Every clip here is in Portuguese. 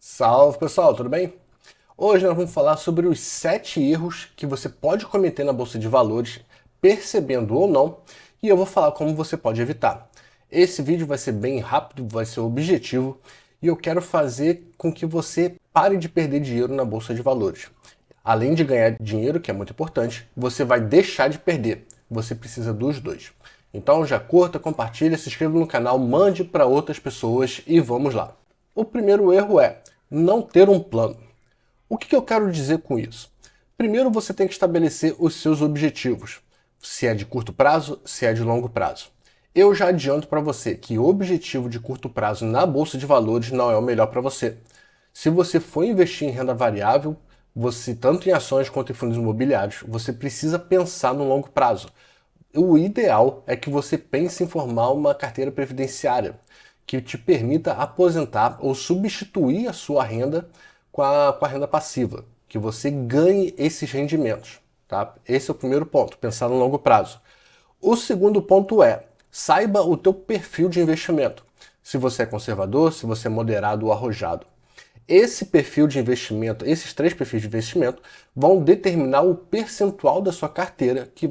Salve pessoal, tudo bem? Hoje nós vamos falar sobre os 7 erros que você pode cometer na bolsa de valores, percebendo ou não, e eu vou falar como você pode evitar. Esse vídeo vai ser bem rápido, vai ser objetivo, e eu quero fazer com que você pare de perder dinheiro na bolsa de valores. Além de ganhar dinheiro, que é muito importante, você vai deixar de perder. Você precisa dos dois. Então já curta, compartilha, se inscreva no canal, mande para outras pessoas e vamos lá. O primeiro erro é não ter um plano. O que eu quero dizer com isso? Primeiro você tem que estabelecer os seus objetivos. Se é de curto prazo, se é de longo prazo. Eu já adianto para você que o objetivo de curto prazo na bolsa de valores não é o melhor para você. Se você for investir em renda variável, você tanto em ações quanto em fundos imobiliários, você precisa pensar no longo prazo. O ideal é que você pense em formar uma carteira previdenciária que te permita aposentar ou substituir a sua renda com a renda passiva, que você ganhe esses rendimentos. Tá? Esse é o primeiro ponto, pensar no longo prazo. O segundo ponto é, saiba o teu perfil de investimento. Se você é conservador, se você é moderado ou arrojado. Esse perfil de investimento, esses 3 perfis de investimento, vão determinar o percentual da sua carteira que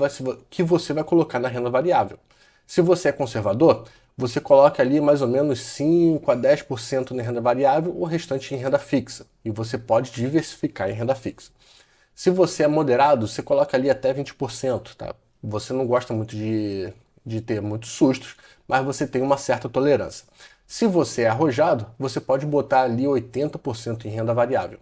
você vai colocar na renda variável. Se você é conservador, você coloca ali mais ou menos 5 a 10% na renda variável, o restante em renda fixa. E você pode diversificar em renda fixa. Se você é moderado, você coloca ali até 20%, tá? Você não gosta muito de ter muitos sustos, mas você tem uma certa tolerância. Se você é arrojado, você pode botar ali 80% em renda variável.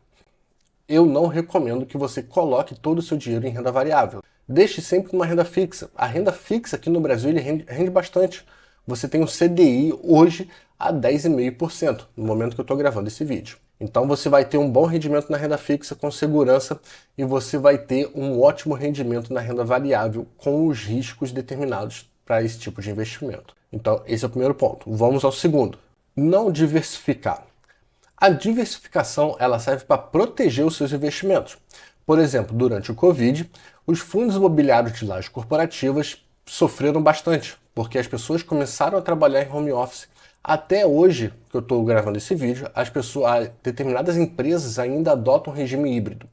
Eu não recomendo que você coloque todo o seu dinheiro em renda variável. Deixe sempre uma renda fixa. A renda fixa aqui no Brasil ele rende bastante. Você tem um CDI hoje a 10,5% no momento que eu estou gravando esse vídeo. Então você vai ter um bom rendimento na renda fixa com segurança e você vai ter um ótimo rendimento na renda variável com os riscos determinados para esse tipo de investimento. Então esse é o primeiro ponto. Vamos ao segundo. Não diversificar. A diversificação ela serve para proteger os seus investimentos. Por exemplo, durante o Covid, os fundos imobiliários de lajes corporativas sofreram bastante, porque as pessoas começaram a trabalhar em home office. Até hoje, que eu estou gravando esse vídeo, determinadas empresas ainda adotam regime híbrido.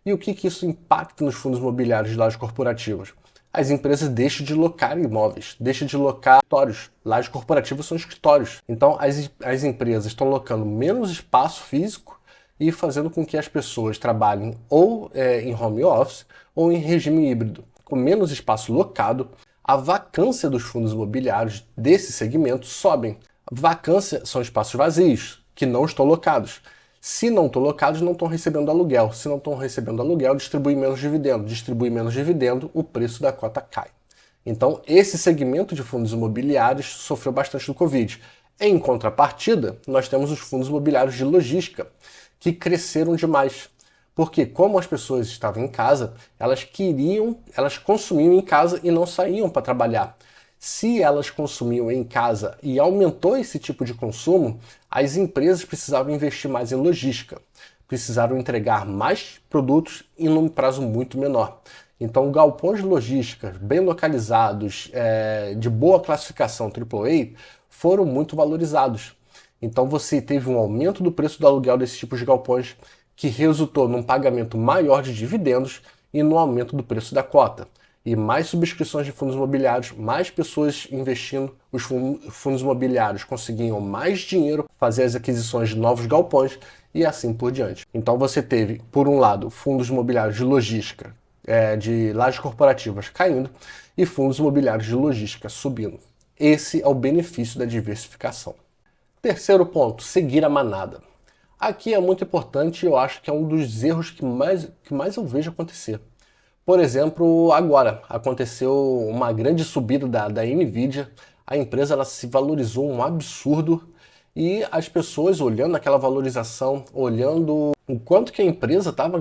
E o que isso impacta nos fundos imobiliários de lajes corporativas? As empresas deixam de locar imóveis, deixam de locar escritórios. Lajes corporativas são escritórios. Então as empresas estão locando menos espaço físico e fazendo com que as pessoas trabalhem ou em home office ou em regime híbrido. Com menos espaço locado, a vacância dos fundos imobiliários desse segmento sobem. Vacância são espaços vazios, que não estão locados. Se não estão locados, não estão recebendo aluguel. Se não estão recebendo aluguel, distribui menos dividendo. Distribui menos dividendo, o preço da cota cai. Então, esse segmento de fundos imobiliários sofreu bastante do Covid. Em contrapartida, nós temos os fundos imobiliários de logística, que cresceram demais. Porque como as pessoas estavam em casa, elas consumiam em casa e não saíam para trabalhar. Se elas consumiam em casa e aumentou esse tipo de consumo, as empresas precisavam investir mais em logística, precisaram entregar mais produtos e num prazo muito menor. Então, galpões de logística bem localizados, de boa classificação AAA, foram muito valorizados. Então, você teve um aumento do preço do aluguel desses tipos de galpões, que resultou num pagamento maior de dividendos e no aumento do preço da cota. E mais subscrições de fundos imobiliários, mais pessoas investindo, os fundos imobiliários conseguiam mais dinheiro para fazer as aquisições de novos galpões e assim por diante. Então você teve, por um lado, fundos imobiliários de logística, de lajes corporativas caindo e fundos imobiliários de logística subindo. Esse é o benefício da diversificação. Terceiro ponto, seguir a manada. Aqui é muito importante e eu acho que é um dos erros que mais eu vejo acontecer. Por exemplo, agora aconteceu uma grande subida da Nvidia, a empresa ela se valorizou um absurdo e as pessoas olhando aquela valorização, olhando o quanto que a empresa estava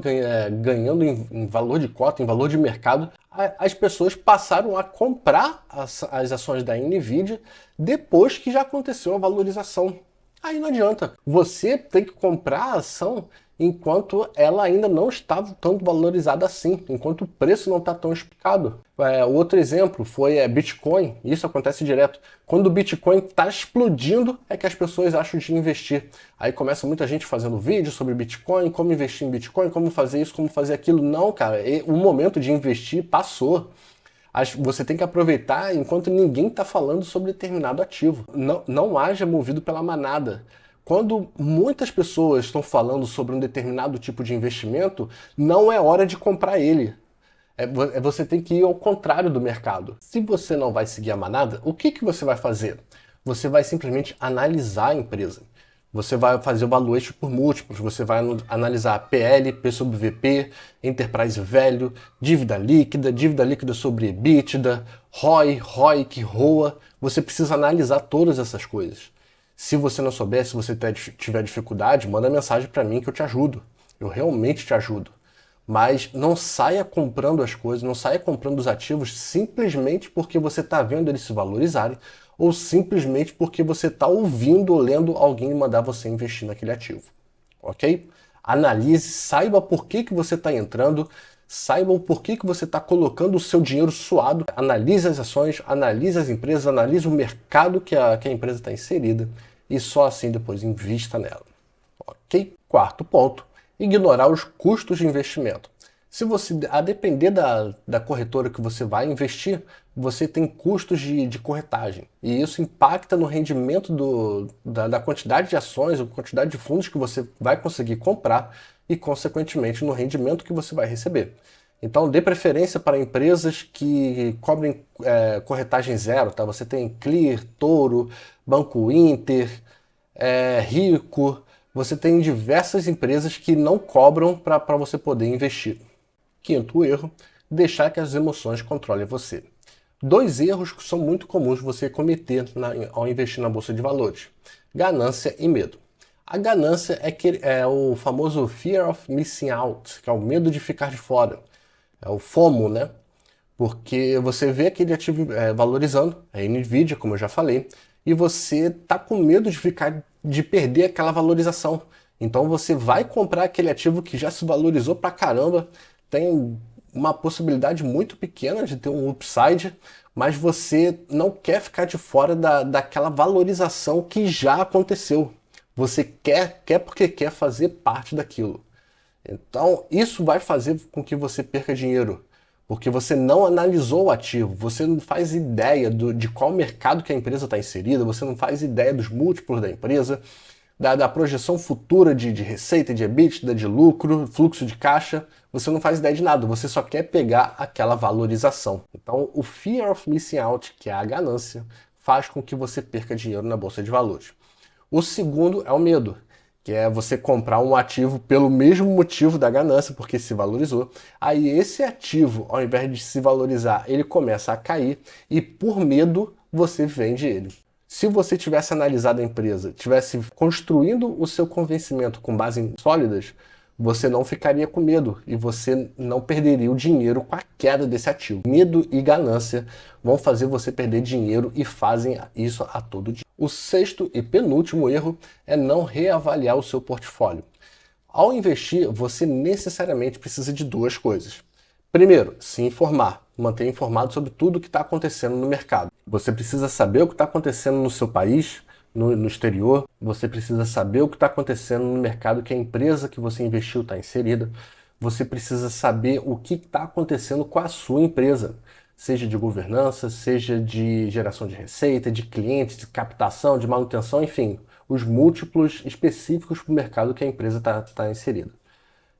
ganhando em valor de cota, em valor de mercado, as pessoas passaram a comprar as ações da Nvidia depois que já aconteceu a valorização. Aí não adianta, você tem que comprar a ação enquanto ela ainda não está tão valorizada assim, enquanto o preço não está tão explicado. Outro exemplo foi Bitcoin, isso acontece direto. Quando o Bitcoin está explodindo, é que as pessoas acham de investir. Aí começa muita gente fazendo vídeo sobre Bitcoin, como investir em Bitcoin, como fazer isso, como fazer aquilo. Não, cara, o momento de investir passou. Você tem que aproveitar enquanto ninguém está falando sobre determinado ativo. Não haja movido pela manada. Quando muitas pessoas estão falando sobre um determinado tipo de investimento, não é hora de comprar ele. Você tem que ir ao contrário do mercado. Se você não vai seguir a manada, o que você vai fazer? Você vai simplesmente analisar a empresa. Você vai fazer o valuation por múltiplos, você vai analisar PL, P sobre VP, Enterprise Value, dívida líquida sobre EBITDA, ROI, ROIC, ROA. Você precisa analisar todas essas coisas. Se você não souber, se você tiver dificuldade, manda mensagem para mim que eu te ajudo. Eu realmente te ajudo. Mas não saia comprando as coisas, não saia comprando os ativos simplesmente porque você está vendo eles se valorizarem ou simplesmente porque você está ouvindo ou lendo alguém mandar você investir naquele ativo. Ok? Analise, saiba por que você está entrando, saiba o porquê que você está colocando o seu dinheiro suado, analise as ações, analise as empresas, analise o mercado que a empresa está inserida e só assim depois invista nela. Ok? Quarto ponto, ignorar os custos de investimento. Se você, a depender da corretora que você vai investir, você tem custos de corretagem. E isso impacta no rendimento da quantidade de ações, ou quantidade de fundos que você vai conseguir comprar e, consequentemente, no rendimento que você vai receber. Então, dê preferência para empresas que cobrem corretagem zero. Tá? Você tem Clear, Toro, Banco Inter, Rico. Você tem diversas empresas que não cobram para você poder investir. Quinto erro, deixar que as emoções controlem você. Dois erros que são muito comuns você cometer ao investir na bolsa de valores: ganância e medo. A ganância é o famoso fear of missing out, que é o medo de ficar de fora. É o FOMO, né? Porque você vê aquele ativo valorizando, a Nvidia, como eu já falei, e você tá com medo de perder aquela valorização. Então você vai comprar aquele ativo que já se valorizou pra caramba, tem uma possibilidade muito pequena de ter um upside, mas você não quer ficar de fora daquela valorização que já aconteceu. Você quer porque quer fazer parte daquilo. Então, isso vai fazer com que você perca dinheiro, porque você não analisou o ativo, você não faz ideia de qual mercado que a empresa está inserida, você não faz ideia dos múltiplos da empresa, da projeção futura de receita, de EBITDA, de lucro, fluxo de caixa, você não faz ideia de nada, você só quer pegar aquela valorização. Então, o fear of missing out, que é a ganância, faz com que você perca dinheiro na bolsa de valores. O segundo é o medo, que é você comprar um ativo pelo mesmo motivo da ganância, porque se valorizou. Aí esse ativo, ao invés de se valorizar, ele começa a cair e por medo você vende ele. Se você tivesse analisado a empresa, tivesse construindo o seu convencimento com base em sólidas, você não ficaria com medo e você não perderia o dinheiro com a queda desse ativo. Medo e ganância vão fazer você perder dinheiro e fazem isso a todo dia. O sexto e penúltimo erro é não reavaliar o seu portfólio. Ao investir, você necessariamente precisa de duas coisas. Primeiro, se informar, manter informado sobre tudo o que está acontecendo no mercado. Você precisa saber o que está acontecendo no seu país, no exterior, você precisa saber o que está acontecendo no mercado que a empresa que você investiu está inserida, você precisa saber o que está acontecendo com a sua empresa, seja de governança, seja de geração de receita, de clientes, de captação, de manutenção, enfim, os múltiplos específicos para o mercado que a empresa está inserida.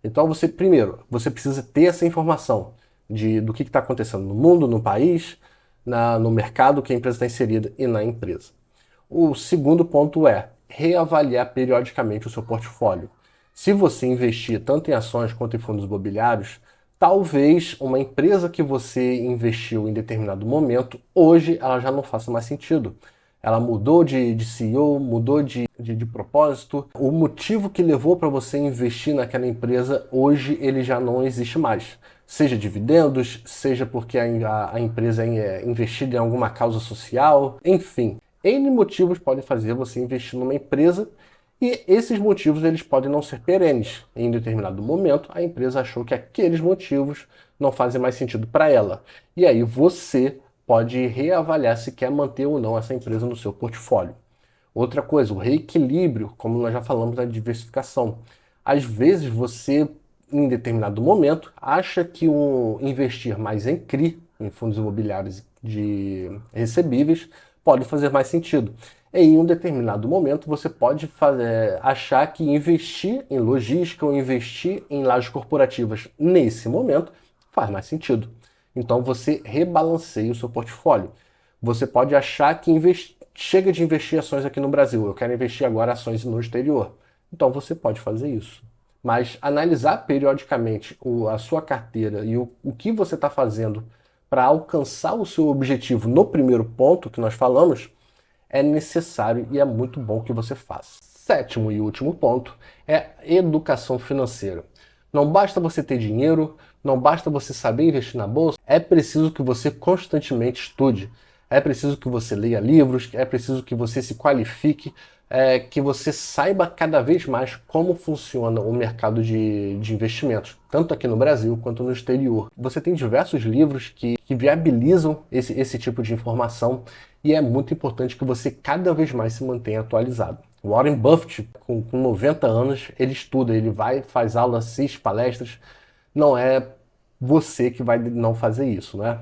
Então, primeiro, você precisa ter essa informação do que está acontecendo no mundo, no país, no mercado que a empresa está inserida e na empresa. O segundo ponto é reavaliar periodicamente o seu portfólio. Se você investir tanto em ações quanto em fundos imobiliários, talvez uma empresa que você investiu em determinado momento, hoje ela já não faça mais sentido. Ela mudou de CEO, mudou de propósito. O motivo que levou para você investir naquela empresa, hoje ele já não existe mais. Seja dividendos, seja porque a empresa é investida em alguma causa social, enfim. N motivos podem fazer você investir numa empresa E esses motivos eles podem não ser perenes. Em determinado momento, a empresa achou que aqueles motivos não fazem mais sentido para ela. E aí você pode reavaliar se quer manter ou não essa empresa no seu portfólio. Outra coisa, o reequilíbrio, como nós já falamos da diversificação. Às vezes você, em determinado momento, acha que investir mais em CRI, em fundos imobiliários de recebíveis, pode fazer mais sentido. E em um determinado momento você pode achar que investir em logística ou investir em lajes corporativas nesse momento faz mais sentido. Então você rebalanceia o seu portfólio. Você pode achar que chega de investir ações aqui no Brasil, eu quero investir agora ações no exterior. Então você pode fazer isso. Mas analisar periodicamente a sua carteira e o que você está fazendo para alcançar o seu objetivo no primeiro ponto que nós falamos é necessário e é muito bom que você faça. Sétimo e último ponto é educação financeira. Não basta você ter dinheiro, não basta você saber investir na bolsa, é preciso que você constantemente estude. É preciso que você leia livros, é preciso que você se qualifique, que você saiba cada vez mais como funciona o mercado de investimentos, tanto aqui no Brasil quanto no exterior. Você tem diversos livros que viabilizam esse tipo de informação e é muito importante que você cada vez mais se mantenha atualizado. Warren Buffett, com 90 anos, ele estuda, ele vai, faz aula, assiste palestras. Não é você que vai não fazer isso, né?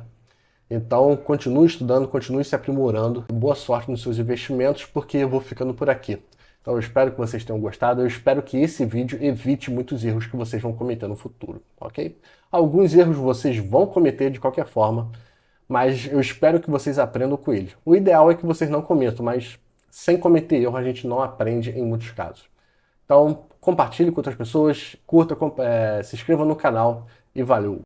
Então, continue estudando, continue se aprimorando. Boa sorte nos seus investimentos, porque eu vou ficando por aqui. Então, eu espero que vocês tenham gostado. Eu espero que esse vídeo evite muitos erros que vocês vão cometer no futuro, ok? Alguns erros vocês vão cometer de qualquer forma, mas eu espero que vocês aprendam com eles. O ideal é que vocês não cometam, mas sem cometer erro a gente não aprende em muitos casos. Então, compartilhe com outras pessoas, curta, se inscreva no canal e valeu!